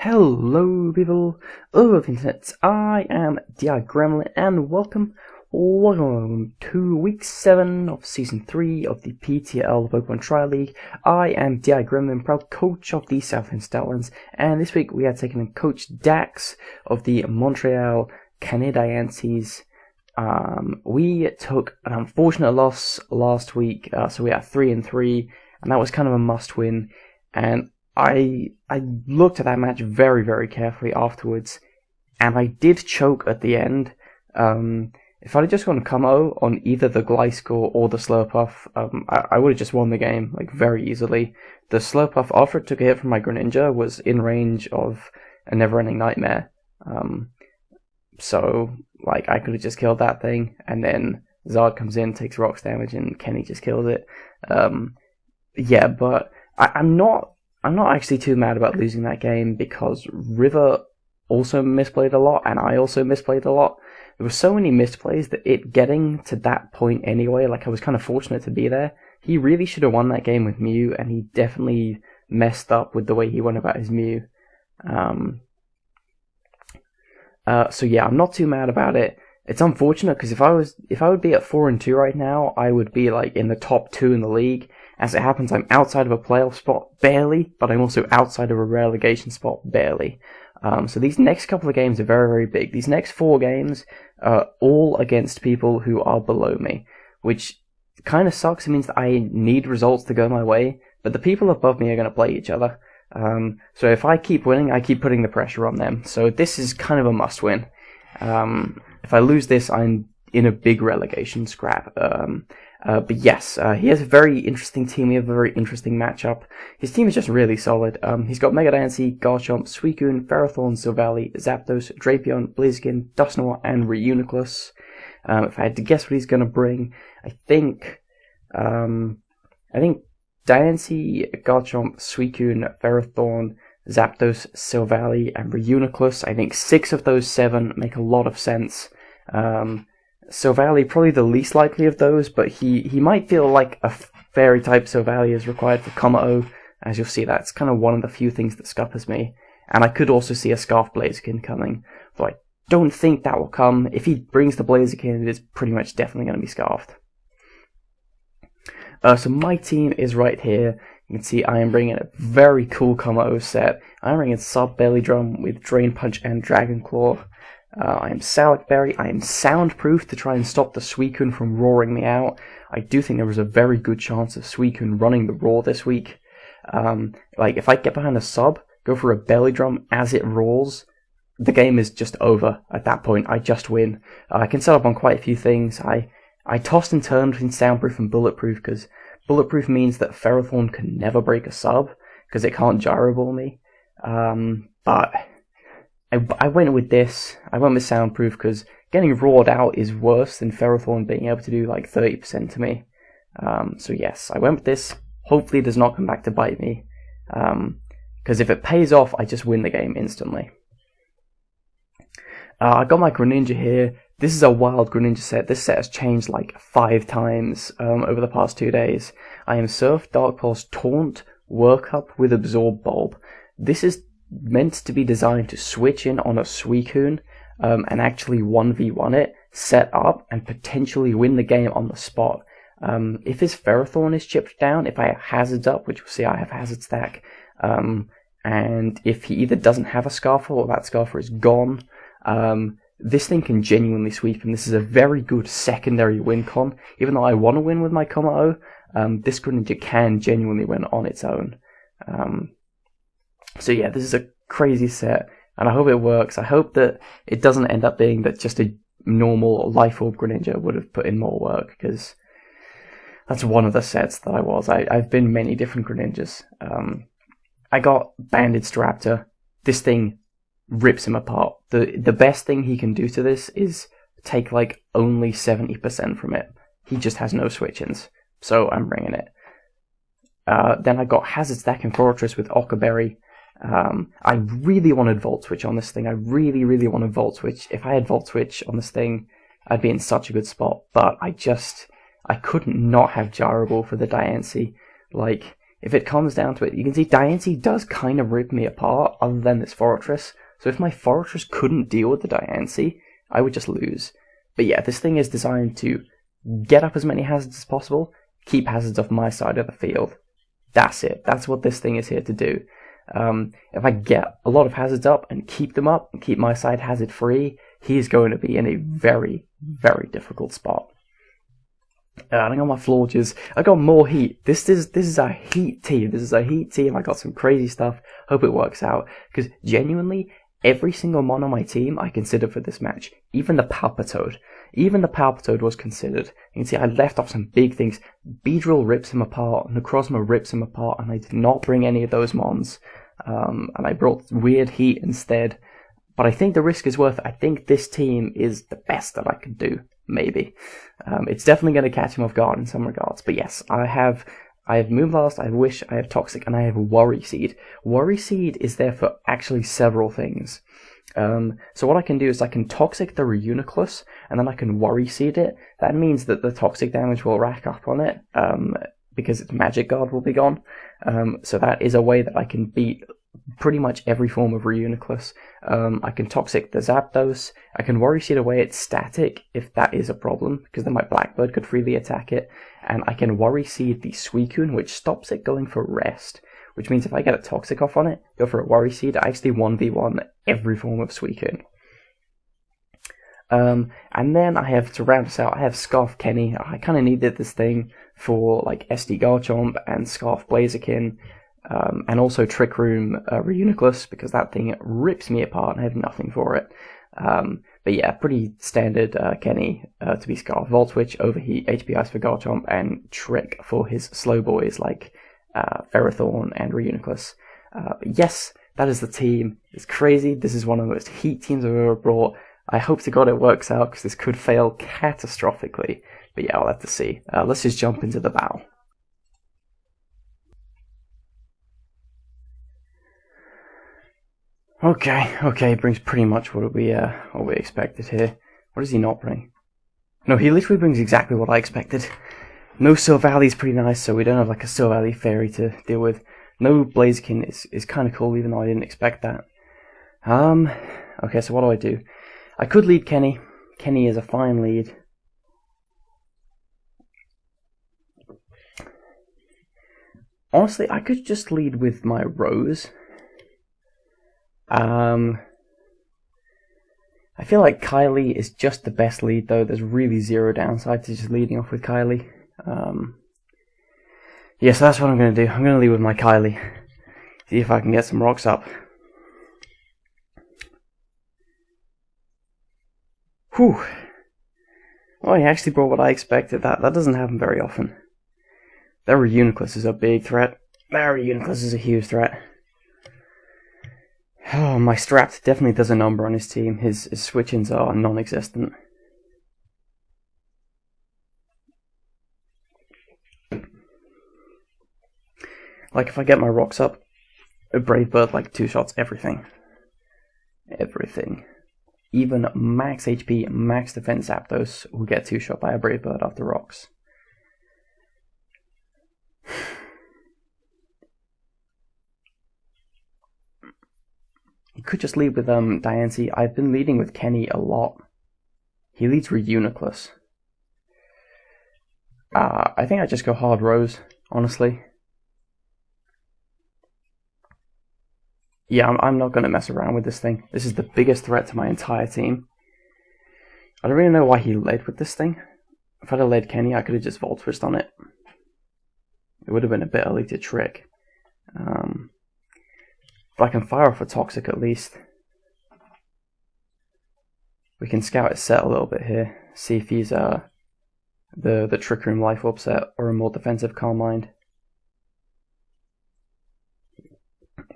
Hello people of the internet, I am DI Gremlin and welcome to week 7 of season 3 of the PTL Pokemon Trial League. I am DI Gremlin, proud coach of the Southern Stallions, and this week we are taking in Coach Dax of the Montreal Canadiancies. We took an unfortunate loss last week, so we are 3-3, and that was kind of a must win, and I looked at that match very, very carefully afterwards, and I did choke at the end. If I'd just gone Como on either the Gliscor or the Slurpuff, I would have just won the game, like, very easily. The Slurpuff, after it took a hit from my Greninja, was in range of a Never-Ending Nightmare. So, like, I could have just killed that thing, and then Zard comes in, takes rocks damage, and Kenny just kills it. Yeah, but I'm not actually too mad about losing that game because River also misplayed a lot and I also misplayed a lot. There were so many misplays that it getting to that point anyway, like I was kind of fortunate to be there. He really should have won that game with Mew, and he definitely messed up with the way he went about his Mew. So yeah, I'm not too mad about it. It's unfortunate because if I would be at 4-2 right now, I would be like in the top 2 in the league. As it happens, I'm outside of a playoff spot, barely, but I'm also outside of a relegation spot, barely. So these next couple of games are very, very big. These next 4 games are all against people who are below me, which kind of sucks. It means that I need results to go my way, but the people above me are going to play each other. So if I keep winning, I keep putting the pressure on them. So this is kind of a must-win. If I lose this, I'm in a big relegation scrap. But yes, he has a very interesting team. We have a very interesting matchup. His team is just really solid. He's got Mega Diancie, Garchomp, Suicune, Ferrothorn, Silvally, Zapdos, Drapion, Blaziken, Dusknoir, and Reuniclus. If I had to guess what he's going to bring, I think Diancie, Garchomp, Suicune, Ferrothorn, Zapdos, Silvally, and Reuniclus. I think 6 of those 7 make a lot of sense. Silvally, probably the least likely of those, but he might feel like a fairy-type Silvally is required for Como. As you'll see, that's kind of one of the few things that scuppers me. And I could also see a Scarf Blaziken coming, though I don't think that will come. If he brings the Blaziken, it is pretty much definitely going to be Scarfed. So my team is right here. You can see I am bringing a very cool Como set. I'm bringing Sub Belly Drum with Drain Punch and Dragon Claw. I am Salac Berry. I am soundproof to try and stop the Suicune from roaring me out. I do think there was a very good chance of Suicune running the roar this week. Like, if I get behind a sub, go for a Belly Drum as it roars, the game is just over at that point. I just win. I can set up on quite a few things. I tossed and turned between soundproof and bulletproof because bulletproof means that Ferrothorn can never break a sub because it can't gyro ball me. But I went with this. I went with soundproof because getting roared out is worse than Ferrothorn being able to do like 30% to me. So yes, I went with this. Hopefully it does not come back to bite me. Because if it pays off, I just win the game instantly. I got my Greninja here. This is a wild Greninja set. This set has changed like 5 times over the past 2 days. I am Surf, Dark Pulse, Taunt, Work Up with Absorb Bulb. This is meant to be designed to switch in on a Suicune and actually 1v1 it, set up, and potentially win the game on the spot. If his Ferrothorn is chipped down, if I have Hazards up, which we'll see I have Hazard stack, and if he either doesn't have a Scarfer or that Scarfer is gone, this thing can genuinely sweep him. This is a very good secondary win con. Even though I want to win with my Como, this Greninja can genuinely win on its own. So yeah, this is a crazy set, and I hope it works. I hope that it doesn't end up being that just a normal Life Orb Greninja would have put in more work, because that's one of the sets that I was. I've been many different Greninjas. I got Banded Staraptor. This thing rips him apart. The best thing he can do to this is take like only 70% from it. He just has no switch-ins, so I'm bringing it. Then I got Hazard Stack and Fortress with Ockerberry. I really wanted Volt Switch on this thing. I really, really wanted Volt Switch. If I had Volt Switch on this thing, I'd be in such a good spot. But I couldn't not have Gyro Ball for the Diancie. Like, if it comes down to it, you can see Diancie does kind of rip me apart, other than this Fortress. So if my Fortress couldn't deal with the Diancie, I would just lose. But yeah, this thing is designed to get up as many hazards as possible, keep hazards off my side of the field. That's it. That's what this thing is here to do. If I get a lot of hazards up and keep them up and keep my side hazard free, he's going to be in a very, very difficult spot. I got my Florges. I got more heat. This is a heat team. This is a heat team. I got some crazy stuff. Hope it works out. Because genuinely, every single mon on my team I considered for this match. Even the Palpitoad. Even the Palpitoad was considered. You can see I left off some big things. Beedrill rips him apart. Necrozma rips him apart. And I did not bring any of those mons. And I brought weird heat instead. But I think the risk is worth it. I think this team is the best that I could do. Maybe. It's definitely going to catch him off guard in some regards. But yes, I have Moonblast, I have Wish, I have Toxic, and I have Worry Seed. Worry Seed is there for actually several things. So what I can do is I can Toxic the Reuniclus, and then I can Worry Seed it. That means that the Toxic damage will rack up on it, because its Magic Guard will be gone. So that is a way that I can beat pretty much every form of Reuniclus. I can Toxic the Zapdos. I can Worry Seed away its static if that is a problem, because then my Blackbird could freely attack it. And I can Worry Seed the Suicune, which stops it going for rest. Which means if I get a Toxic off on it, go for a Worry Seed, I actually 1v1 every form of Suicune. And then I have, to round us out, I have Scarf Kenny. I kind of needed this thing for like SD Garchomp and Scarf Blaziken. And also Trick Room Reuniclus, because that thing rips me apart and I have nothing for it. But yeah, pretty standard Kenny to be Scarf. Volt Switch, Overheat, HP Ice for Garchomp, and Trick for his slow boys like Ferrothorn and Reuniclus. But yes, that is the team. It's crazy. This is one of the most heat teams I've ever brought. I hope to God it works out, because this could fail catastrophically. But yeah, I'll have to see. Let's just jump into the battle. Okay, brings pretty much what we expected here. What does he not bring? No, he literally brings exactly what I expected. No Silvally is pretty nice, so we don't have like a Silvally fairy to deal with. No Blaziken is kind of cool, even though I didn't expect that. Okay, so what do? I could lead Kenny. Kenny is a fine lead. Honestly, I could just lead with my Rose. I feel like Kylie is just the best lead, though. There's really zero downside to just leading off with Kylie. Yeah, so that's what I'm going to do. I'm going to lead with my Kylie. See if I can get some rocks up. Whew. Oh, he actually brought what I expected. That doesn't happen very often. That Reuniclus is a big threat. That Reuniclus is a huge threat. Oh, my Strapped definitely does a number on his team. His switch-ins are non-existent. Like, if I get my rocks up, a Brave Bird, like, two-shots everything. Everything. Even max HP, max defense Zapdos will get two-shot by a Brave Bird after rocks. He could just lead with Diancie. I've been leading with Kenny a lot. He leads Reuniclus. I think I just go hard Rose, honestly. Yeah, I'm not going to mess around with this thing. This is the biggest threat to my entire team. I don't really know why he led with this thing. If I'd have led Kenny, I could have just Volt Switched on it. It would have been a bit early to trick. But I can fire off a Toxic at least. We can scout his set a little bit here. See if he's the Trick Room Life Orb set or a more defensive Calm Mind.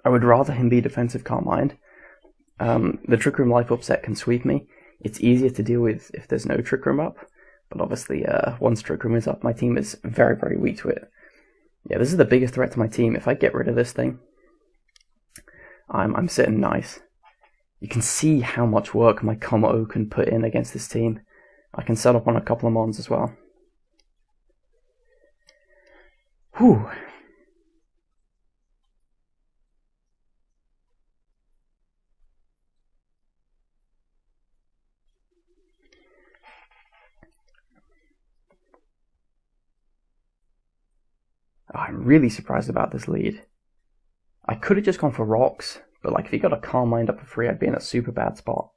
I would rather him be defensive Calm Mind. The Trick Room Life Orb set can sweep me. It's easier to deal with if there's no Trick Room up. But obviously, once Trick Room is up, my team is very, very weak to it. Yeah, this is the biggest threat to my team. If I get rid of this thing, I'm sitting nice. You can see how much work my Como can put in against this team. I can set up on a couple of mons as well. Whew. Oh, I'm really surprised about this lead. I could have just gone for rocks, but like if he got a Calm Mind up for free, I'd be in a super bad spot.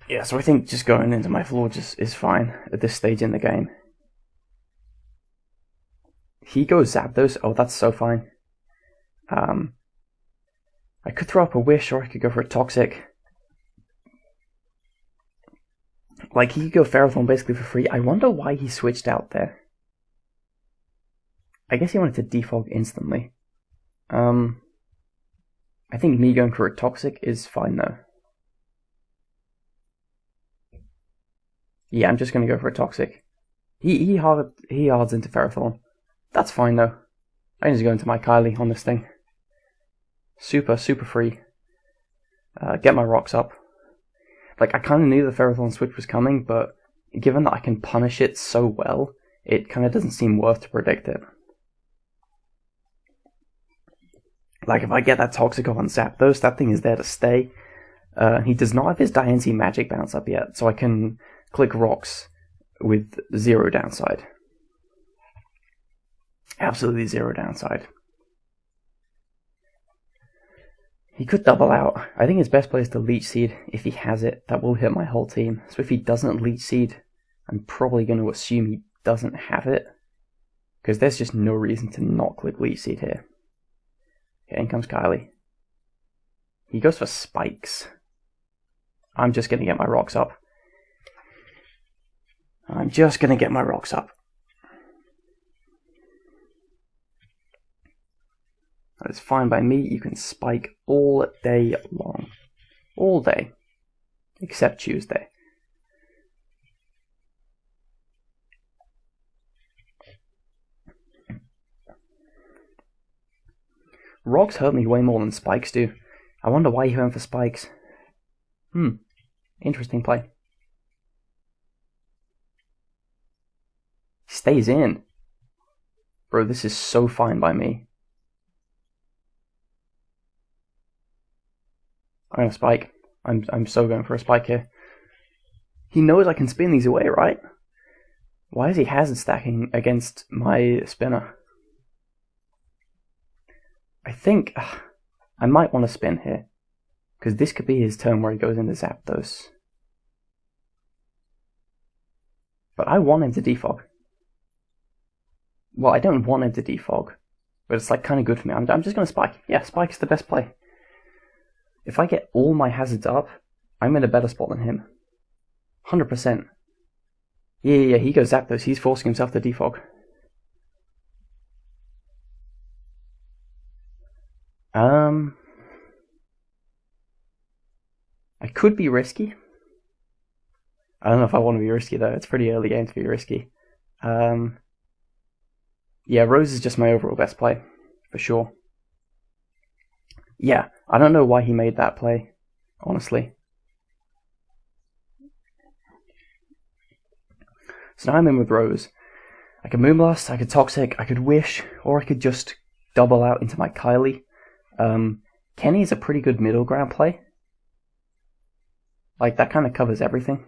Yeah, so I think just going into my floor just is fine at this stage in the game. He goes Zapdos. Oh, that's so fine. I could throw up a Wish, or I could go for a Toxic. Like, he could go Ferrothorn basically for free. I wonder why he switched out there. I guess he wanted to defog instantly. I think me going for a Toxic is fine though. Yeah, I'm just going to go for a Toxic. He hards into Ferrothorn. That's fine though. I can just go into my Kylie on this thing. Super free. Get my rocks up. Like, I kind of knew the Ferrothorn switch was coming, but given that I can punish it so well, it kind of doesn't seem worth to predict it. Like, if I get that Toxic off on Zapdos, that thing is there to stay. He does not have his Diancie Magic Bounce up yet, so I can click rocks with 0 downside. Absolutely 0 downside. He could double out. I think his best play is to Leech Seed. If he has it, that will hit my whole team. So if he doesn't Leech Seed, I'm probably going to assume he doesn't have it. Because there's just no reason to not click Leech Seed here. Okay, in comes Kylie. He goes for Spikes. I'm just going to get my rocks up. I'm just going to get my rocks up. That is fine by me. You can spike all day long. All day. Except Tuesday. Rocks hurt me way more than spikes do. I wonder why he went for spikes. Interesting play. Stays in. Bro, this is so fine by me. I'm gonna spike. I'm so going for a spike here. He knows I can spin these away, right? Why is he hazard stacking against my spinner? I think I might want to spin here. Because this could be his turn where he goes into Zapdos. But I want him to defog. Well, I don't want him to defog. But it's like kind of good for me. I'm just going to spike. Yeah, spike's the best play. If I get all my hazards up, I'm in a better spot than him. 100%. Yeah, he goes Zapdos. He's forcing himself to defog. I could be risky. I don't know if I want to be risky though. It's pretty early game to be risky. Yeah, Rose is just my overall best play, for sure. Yeah, I don't know why he made that play, honestly. So now I'm in with Rose. I could Moonblast, I could Toxic, I could Wish, or I could just double out into my Kylie. Kenny is a pretty good middle ground play. Like, that kind of covers everything.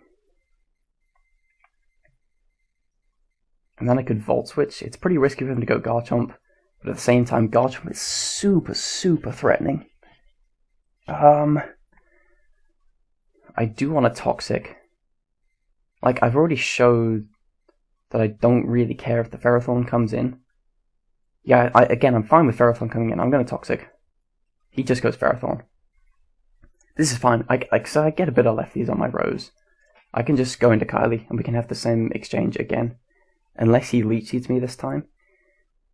And then I could Volt Switch. It's pretty risky for him to go Garchomp, but at the same time, Garchomp is super threatening. I do want a Toxic. Like, I've already showed that I don't really care if the Ferrothorn comes in. Yeah, I'm fine with Ferrothorn coming in. I'm going to Toxic. He just goes Ferrothorn. This is fine. So I get a bit of lefties on my Rose. I can just go into Kylie, and we can have the same exchange again. Unless he Leech Seeds me this time.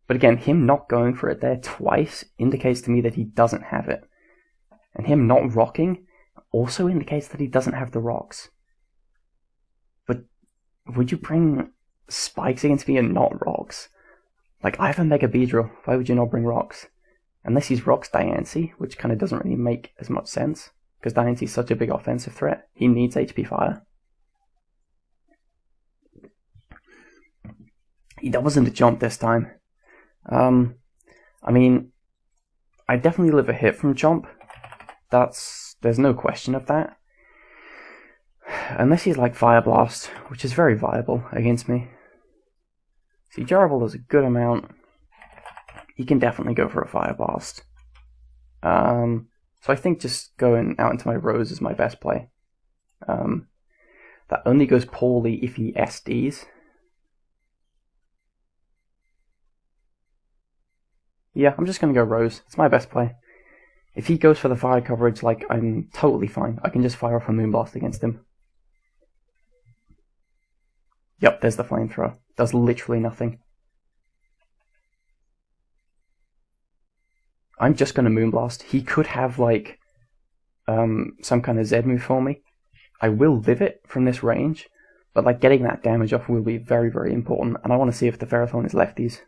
But again, him not going for it there twice indicates to me that he doesn't have it. And him not rocking also indicates that he doesn't have the rocks. But would you bring spikes against me and not rocks? Like, I have a Mega Beedrill. Why would you not bring rocks? Unless he's rocks Diancie, which kind of doesn't really make as much sense. Because Diancie's such a big offensive threat. He needs HP Fire. He doubles into Jump this time. I mean, I definitely live a hit from Jump. There's no question of that. Unless he's like Fire Blast, which is very viable against me. See, Jarable does a good amount. He can definitely go for a Fire Blast. So I think just going out into my Rose is my best play. That only goes poorly if he SDs. Yeah, I'm just going to go Rose. It's my best play. If he goes for the fire coverage, like, I'm totally fine. I can just fire off a Moonblast against him. Yep, there's the Flamethrower. Does literally nothing. I'm just going to Moonblast. He could have, like, some kind of Z move for me. I will live it from this range, but, like, getting that damage off will be very, very important, and I want to see if the Ferrothorn is lefties.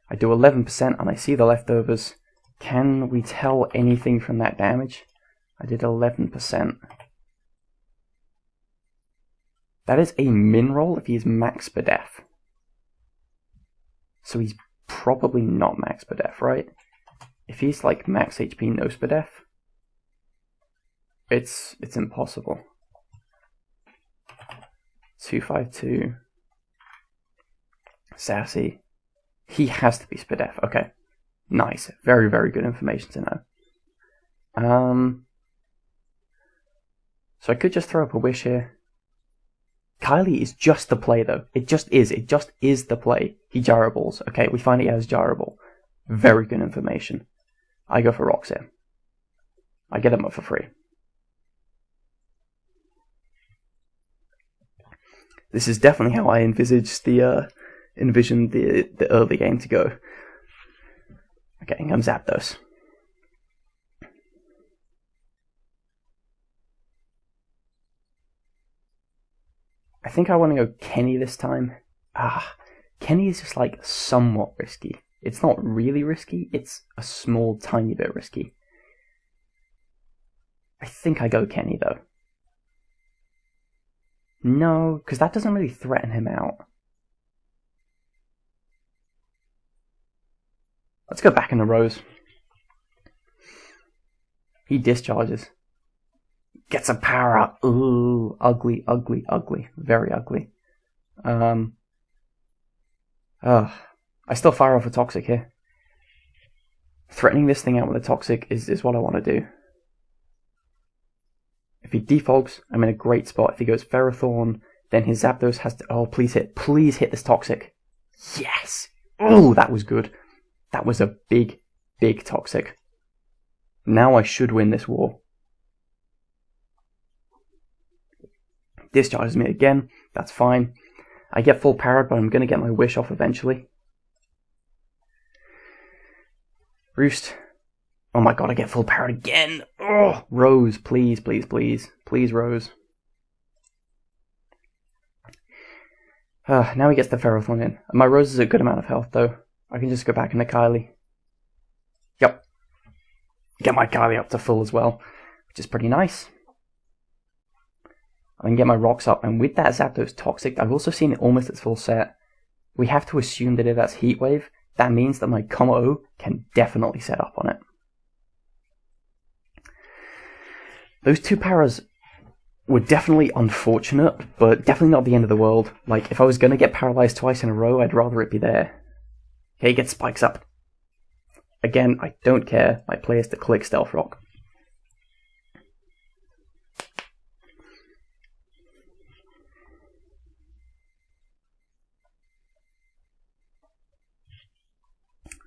I do 11% and I see the leftovers. Can we tell anything from that damage? I did 11%. That is a min roll if he is max Spadef. So he's probably not max Spadef, right? If he's like max HP no Spadef, it's impossible. 252. Sassy. He has to be Spadef. Okay. Nice. Very, very good information to know. So I could just throw up a Wish here. Kylie is just the play, though. It just is. It just is the play. He Gyrables. Okay, we find he has Gyrable. Very good information. I go for Rocks here. I get him up for free. This is definitely how I envisaged envisioned the early game to go. Okay, here comes Zapdos. I think I want to go Kenny this time. Kenny is just like somewhat risky. It's not really risky, it's a small tiny bit risky. I think I go Kenny though. No, because that doesn't really threaten him out. Let's go back in the Rose. He discharges. Gets a power up. Ooh, ugly, ugly, ugly. Very ugly. I still fire off a Toxic here. Threatening this thing out with a Toxic is what I want to do. If he defaults, I'm in a great spot. If he goes Ferrothorn, then his Zapdos has to... Oh, please hit. Please hit this Toxic. Yes! Oh, that was good. That was a big, big Toxic. Now I should win this war. Discharges me again. That's fine. I get full powered, but I'm going to get my Wish off eventually. Roost. Oh my god, I get full powered again. Oh, Rose, please, please, please. Please, Rose. Now he gets the Ferrothorn in. My Rose is a good amount of health, though. I can just go back into Kylie. Yep. Get my Kylie up to full as well, which is pretty nice. I can get my Rocks up, and with that Zapdos Toxic, I've also seen it almost at full set. We have to assume that if that's Heat Wave, that means that my Como can definitely set up on it. Those two Paras were definitely unfortunate, but definitely not the end of the world. Like, if I was going to get paralyzed twice in a row, I'd rather it be there. Okay, he gets Spikes up. Again, I don't care. My play is to click Stealth Rock.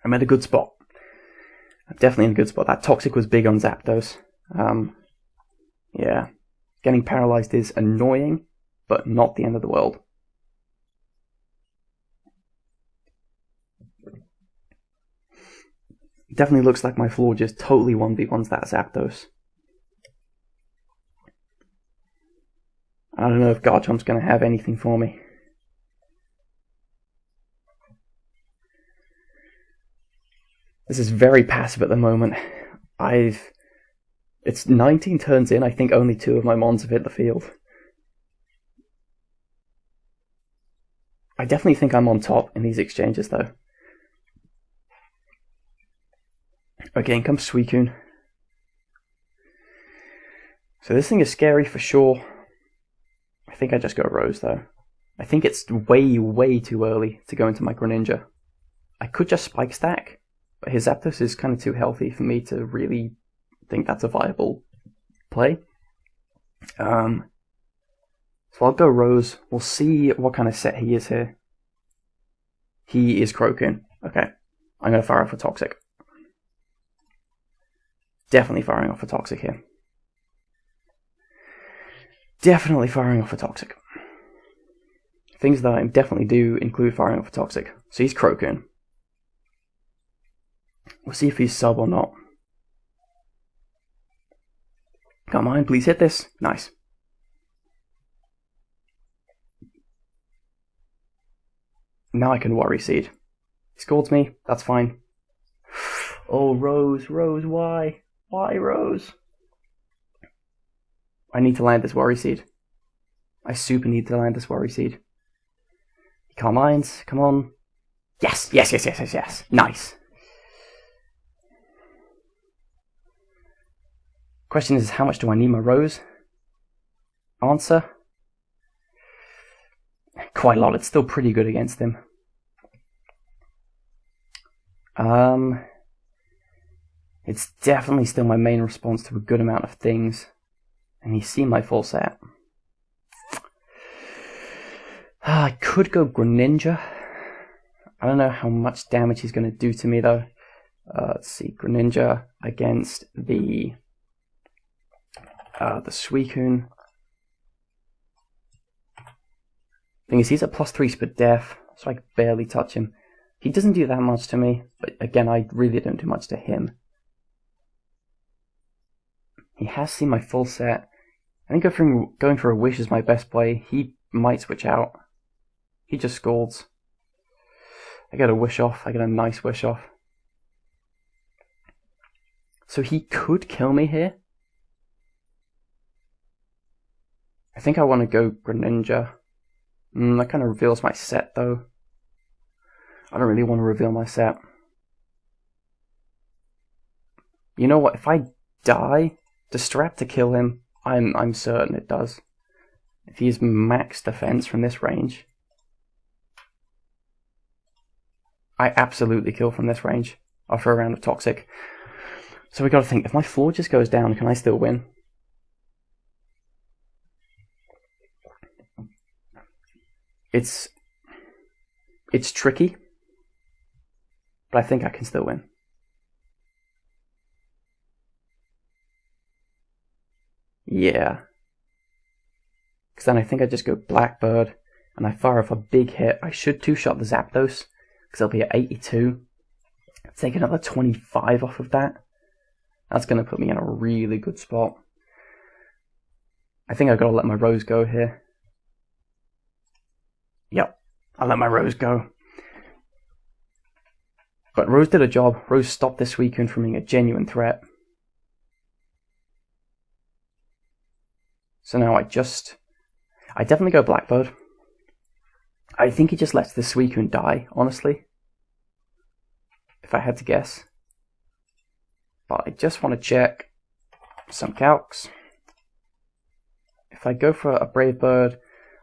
I'm at a good spot. I'm definitely in a good spot. That Toxic was big on Zapdos. Yeah. Getting paralyzed is annoying, but not the end of the world. Definitely looks like my floor just totally 1v1s that Zapdos. I don't know if Garchomp's going to have anything for me. This is very passive at the moment. It's 19 turns in, I think only 2 of my Mons have hit the field. I definitely think I'm on top in these exchanges though. Okay, in comes Suicune. So this thing is scary for sure. I think I just go Rose though. I think it's way, way too early to go into my Greninja. I could just Spike Stack, but his Zapdos is kind of too healthy for me to really think that's a viable play. So I'll go Rose. We'll see what kind of set he is here. He is Crocoon. Okay. I'm going to fire off a Toxic. Definitely firing off a Toxic here. Definitely firing off a Toxic. Things that I definitely do include firing off a Toxic. So he's Crocoon. We'll see if he's sub or not. Come on, please hit this. Nice. Now I can Worry Seed. He scolds me. That's fine. Oh, Rose, Rose, why? Why, Rose? I need to land this Worry Seed. I super need to land this Worry Seed. Calm Minds, come on. Yes, yes, yes, yes, yes, yes. Nice. Question is, how much do I need my Rose? Answer? Quite a lot. It's still pretty good against him. It's definitely still my main response to a good amount of things. And he's seen my full set. I could go Greninja. I don't know how much damage he's going to do to me though. Let's see, Greninja against the Suicune. Thing is, he's at +3 speed def, so I can barely touch him. He doesn't do that much to me, but again, I really don't do much to him. He has seen my full set. I think going for a Wish is my best play. He might switch out. He just scolds. I get a Wish off. I get a nice Wish off. So he could kill me here. I think I want to go Greninja. That kind of reveals my set though. I don't really want to reveal my set. You know what? If I die, Distrap to kill him, I'm certain it does. If he's max defense from this range, I absolutely kill from this range after a round of Toxic. So we got to think, if my floor just goes down, can I still win? It's tricky, but I think I can still win. Yeah. Because then I think I just go Blackbird, and I fire off a big hit. I should two-shot the Zapdos, because I'll be at 82. Take another 25 off of that. That's going to put me in a really good spot. I think I've got to let my Rose go here. Yep, I'll let my Rose go. But Rose did a job. Rose stopped this Suicune from being a genuine threat. So now I definitely go Blackbird. I think he just lets the Suicune die, honestly. If I had to guess. But I just want to check some calcs. If I go for a Brave Bird,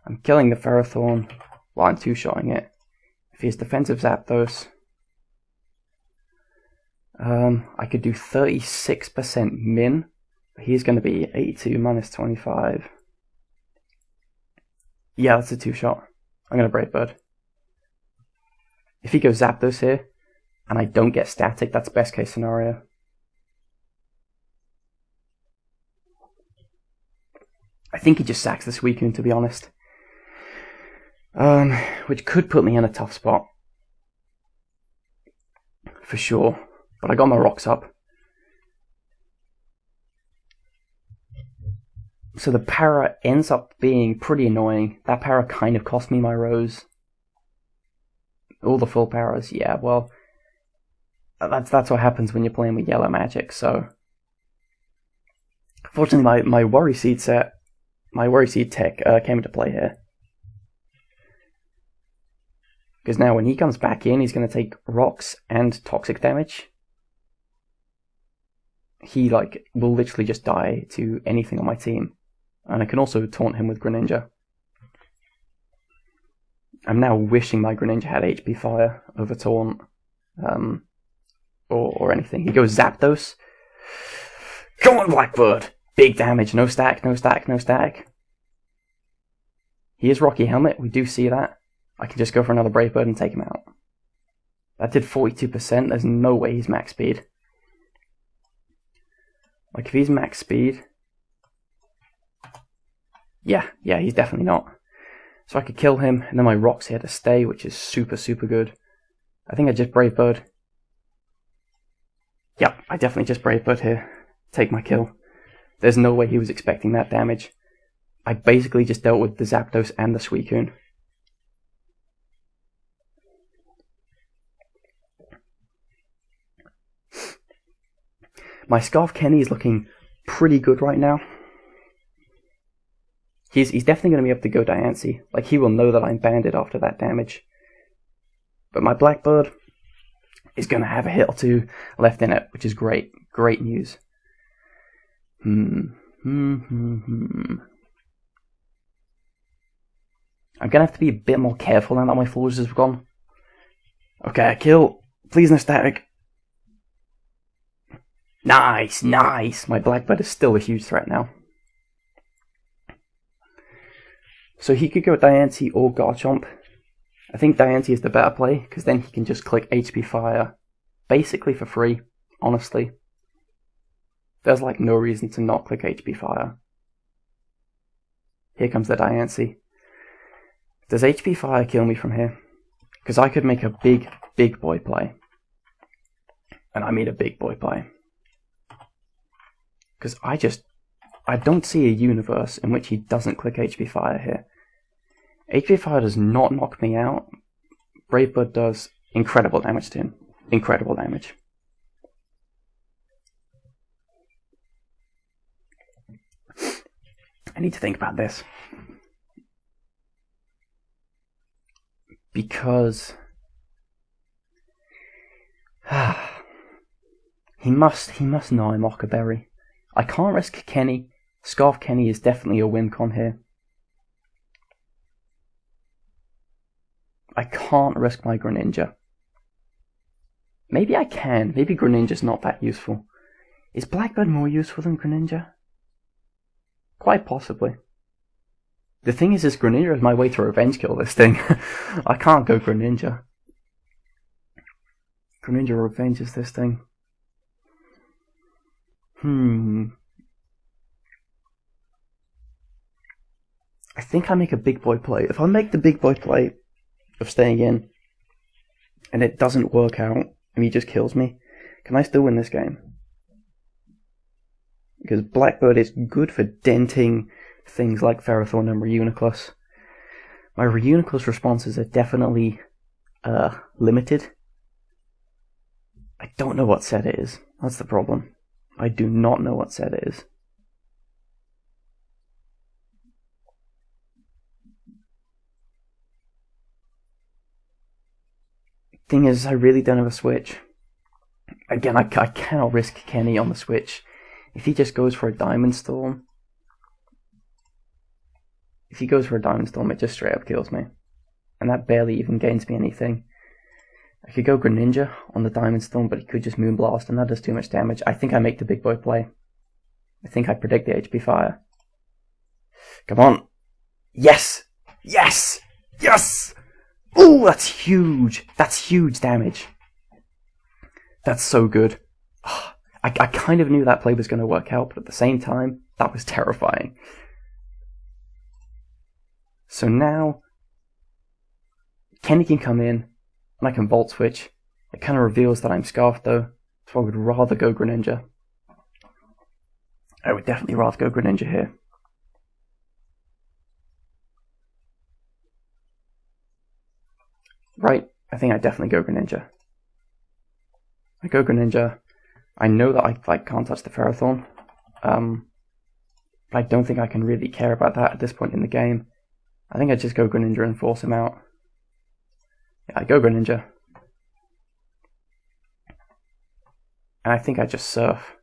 I'm killing the Ferrothorn while I'm two-shotting it. If he has defensive Zapdos, I could do 36% min. But he's going to be 82 minus 25. Yeah, that's a two-shot. I'm going to Brave Bird. If he goes Zapdos here, and I don't get static, that's best case scenario. I think he just sacks the Suicune, to be honest. Which could put me in a tough spot. For sure. But I got my rocks up. So the para ends up being pretty annoying. That para kind of cost me my Rose. All the full paras, yeah, well, that's what happens when you're playing with yellow magic, so. Fortunately, my Worry Seed set, my Worry Seed tech came into play here. Because now when he comes back in, he's going to take rocks and toxic damage. he like will literally just die to anything on my team. And I can also taunt him with Greninja. I'm now wishing my Greninja had HP Fire over taunt. Or anything. He goes Zapdos. Come on, Blackbird! Big damage. No stack, no stack, no stack. He is Rocky Helmet. We do see that. I can just go for another Brave Bird and take him out. That did 42%. There's no way he's max speed. Like, if he's max speed... Yeah, he's definitely not. So I could kill him, and then my Rock's here to stay, which is super, super good. I think I just Brave Bird. Yep, I definitely just Brave Bird here. Take my kill. There's no way he was expecting that damage. I basically just dealt with the Zapdos and the Suicune. My Scarf Kenny is looking pretty good right now. He's definitely going to be able to go Diancie. Like, he will know that I'm banded after that damage. But my Blackbird is going to have a hit or two left in it, which is great. Great news. I'm going to have to be a bit more careful now that my forwards have gone. Okay, I kill. Please no static. Nice, nice. My Blackbird is still a huge threat now. So he could go Diancie or Garchomp. I think Diancie is the better play, because then he can just click HP Fire basically for free, honestly. There's like no reason to not click HP Fire. Here comes the Diancie. Does HP Fire kill me from here? Because I could make a big boy play. And I mean a big boy play. Because I don't see a universe in which he doesn't click HP Fire here. HP Fire does not knock me out. Brave Bird does incredible damage to him. Incredible damage. I need to think about this. Because... he must know I'm Ockerberry. I can't risk Kenny. Scarf Kenny is definitely a win con here. I can't risk my Greninja. Maybe I can. Maybe Greninja's not that useful. Is Blackbird more useful than Greninja? Quite possibly. The thing is Greninja is my way to revenge kill this thing. I can't go Greninja. Greninja revenges this thing. I think I make a big boy play. If I make the big boy play of staying in, and it doesn't work out, and he just kills me, can I still win this game? Because Blackbird is good for denting things like Ferrothorn and Reuniclus. My Reuniclus responses are definitely limited. I don't know what set it is. That's the problem. I do not know what set it is. Thing is, I really don't have a switch. Again, I cannot risk Kenny on the switch. If he just goes for a Diamond Storm... If he goes for a Diamond Storm, it just straight up kills me. And that barely even gains me anything. I could go Greninja on the Diamond Storm, but he could just Moonblast, and that does too much damage. I think I make the big boy play. I think I predict the HP Fire. Come on. Yes! Yes! Yes! Oh, that's huge! That's huge damage. That's so good. I kind of knew that play was going to work out, but at the same time, that was terrifying. So now, Kenny can come in, and I can Volt Switch. It kind of reveals that I'm Scarfed though, so I would rather go Greninja. I would definitely rather go Greninja here. Right, I think I definitely go Greninja. I go Greninja. I know that I can't touch the Ferrothorn. But I don't think I can really care about that at this point in the game. I think I just go Greninja and force him out. Yeah, I go Greninja. And I think I just Surf.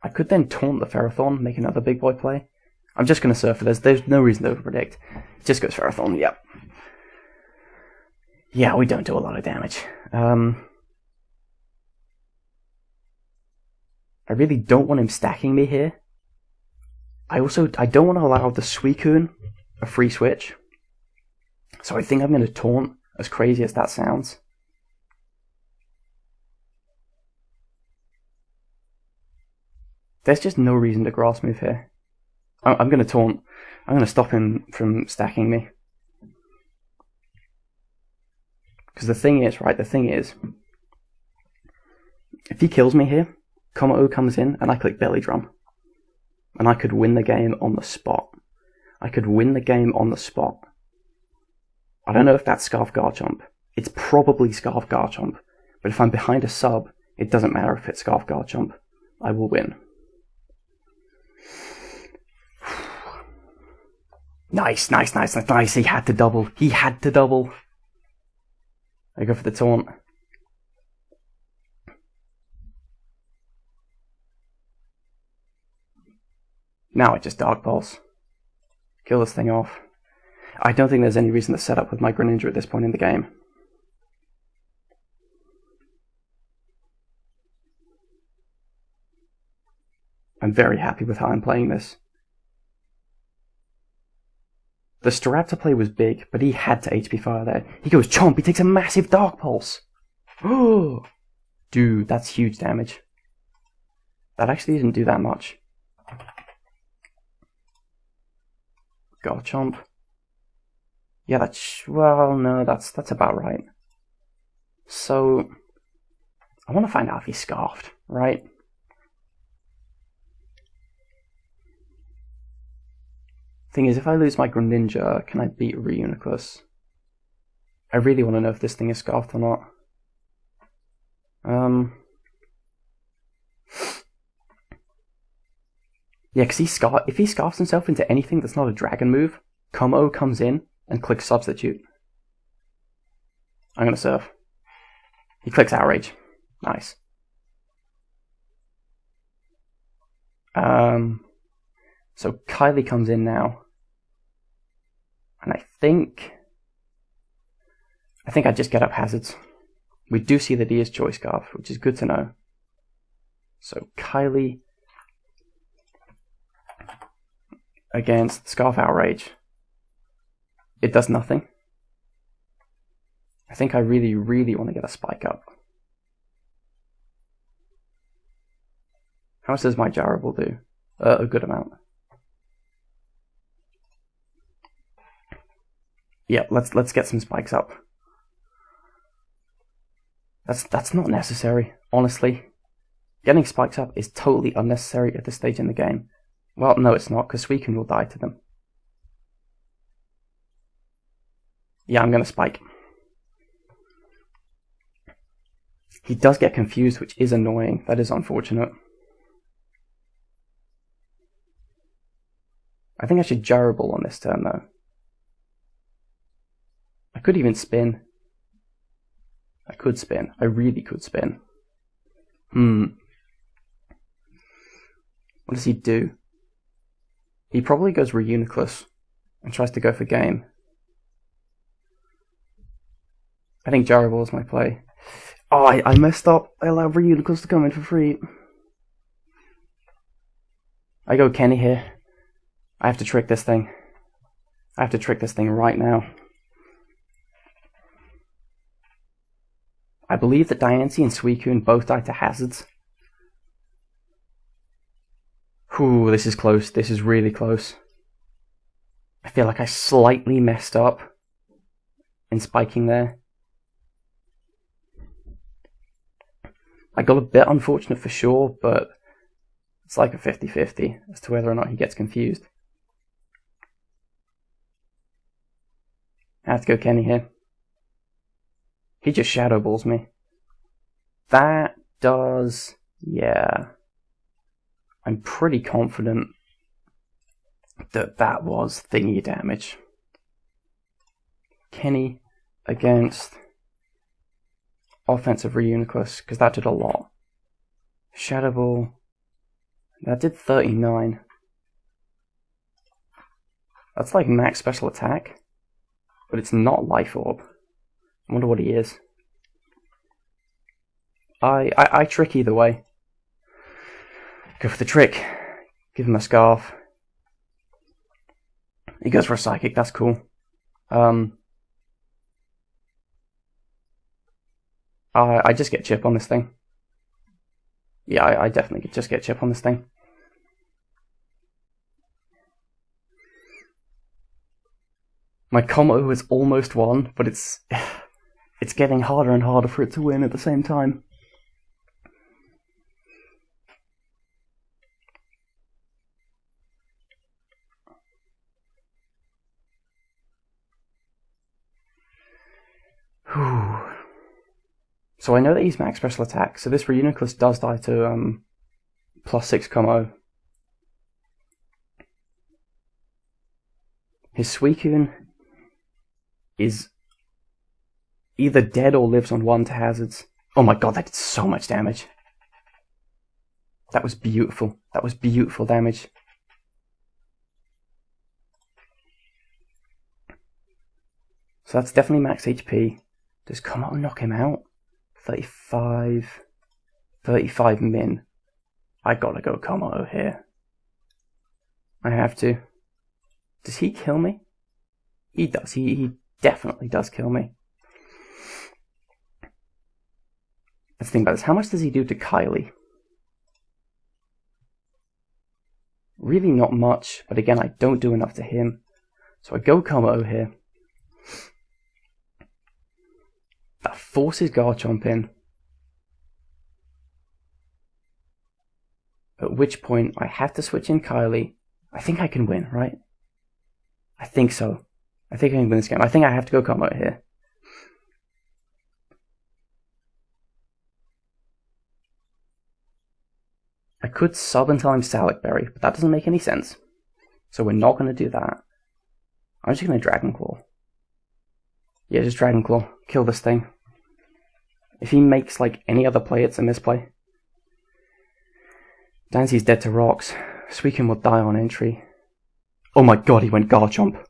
I could then taunt the Ferrothorn, make another big boy play. I'm just going to Surfer. There's no reason to overpredict. It just goes Ferrothorn, yep. Yeah, we don't do a lot of damage. I really don't want him stacking me here. I don't want to allow the Suicune a free switch. So I think I'm going to taunt, as crazy as that sounds. There's just no reason to grass move here. I'm going to taunt. I'm going to stop him from stacking me. Because the thing is, if he kills me here, Komo comes in and I click Belly Drum. And I could win the game on the spot. I don't know if that's Scarf Garchomp. It's probably Scarf Garchomp. But if I'm behind a sub, it doesn't matter if it's Scarf Garchomp. I will win. Nice. He had to double. I go for the taunt. Now I just Dark Pulse. Kill this thing off. I don't think there's any reason to set up with my Greninja at this point in the game. I'm very happy with how I'm playing this. The Staraptor play was big, but he had to HP Fire there. He goes Chomp, he takes a massive Dark Pulse. Oh, dude, that's huge damage. That actually didn't do that much. Garchomp. Yeah, that's about right. So, I want to find out if he's Scarfed, right? Thing is, if I lose my Greninja, can I beat Reuniclus? I really want to know if this thing is Scarfed or not. Yeah, because if he scarfs himself into anything that's not a dragon move, Komo comes in and clicks Substitute. I'm going to Surf. He clicks Outrage. Nice. So Kylie comes in now. And I think I just get up Hazards. We do see that he is Choice Scarf, which is good to know. So Kylie against Scarf Outrage. It does nothing. I think I really, really want to get a Spike up. How much does my Jarable do? A good amount. Yeah, let's get some spikes up. That's not necessary, honestly. Getting spikes up is totally unnecessary at this stage in the game. Well, no, it's not, because Suicune will die to them. Yeah, I'm going to spike. He does get confused, which is annoying. That is unfortunate. I think I should Jarable on this turn, though. I could even spin. I could spin. I really could spin. What does he do? He probably goes Reuniclus and tries to go for game. I think Jarable is my play. Oh, I messed up. I allowed Reuniclus to come in for free. I go Kenny here. I have to trick this thing. I have to trick this thing right now. I believe that Diancie and Suicune both die to Hazards. Whew, this is close. This is really close. I feel like I slightly messed up in spiking there. I got a bit unfortunate for sure, but it's like a 50-50 as to whether or not he gets confused. I have to go Kenny here. He just Shadow Balls me. That does... yeah. I'm pretty confident that that was thingy damage. Kenny against offensive Reuniclus, because that did a lot. Shadow Ball. That did 39. That's like max special attack. But it's not Life Orb. I wonder what he is. I trick either way. Go for the trick. Give him a Scarf. He goes for a Psychic, that's cool. I just get Chip on this thing. Yeah, I definitely just get Chip on this thing. My combo is almost won, but it's getting harder and harder for it to win at the same time. Whew. So I know that he's max special attack, so this Reuniclus does die to +6 combo. His Suicune is either dead or lives on 1 to hazards. Oh my god, that did so much damage. That was beautiful. That was beautiful damage. So that's definitely max HP. Does Como knock him out? 35 min. I gotta go Como here. I have to. Does he kill me? He does. He definitely does kill me. Let's think about this. How much does he do to Kylie? Really not much, but again, I don't do enough to him. So I go Como here. That forces Garchomp in. At which point, I have to switch in Kylie. I think I can win, right? I think so. I think I can win this game. I think I have to go Como here. I could sub and tell him Salic Berry, but that doesn't make any sense. So we're not going to do that. I'm just going to Dragon Claw. Yeah, just Dragon Claw. Kill this thing. If he makes like any other play, it's a misplay. Dancy's dead to rocks. Suicune will die on entry. Oh my god, he went Garchomp.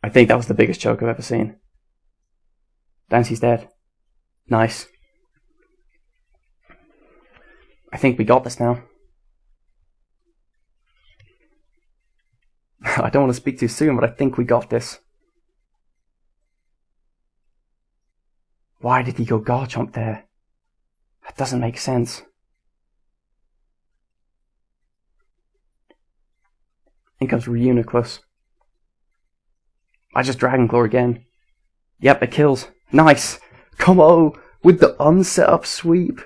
I think that was the biggest choke I've ever seen. Dancy's dead. Nice. I think we got this now. I don't want to speak too soon, but I think we got this. Why did he go Garchomp there? That doesn't make sense. In comes Reuniclus. I just Dragon Claw again. Yep, it kills. Nice! Como with the unset up sweep.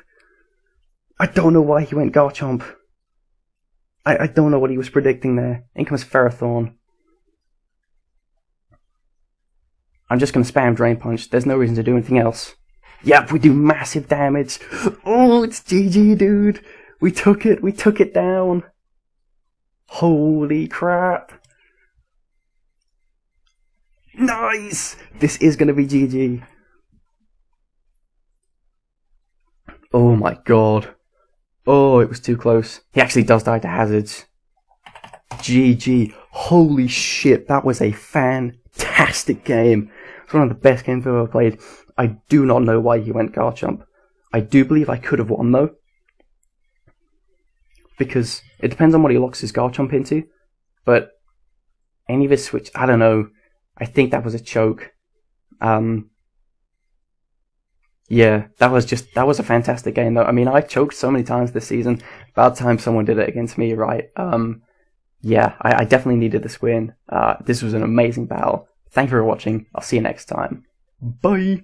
I don't know why he went Garchomp. I don't know what he was predicting there. In comes Ferrothorn. I'm just going to spam Drain Punch. There's no reason to do anything else. Yep, we do massive damage. Oh, it's GG, dude. We took it. We took it down. Holy crap. Nice. This is going to be GG. Oh my god. Oh, it was too close. He actually does die to hazards. GG. Holy shit, that was a fantastic game. It's one of the best games I've ever played. I do not know why he went Garchomp. I do believe I could have won though. Because it depends on what he locks his Garchomp into. But any of his switch, I don't know. I think that was a choke. Yeah, that was a fantastic game though. I mean, I've choked so many times this season. About time someone did it against me, right? Yeah, I definitely needed this win. This was an amazing battle. Thank you for watching. I'll see you next time. Bye!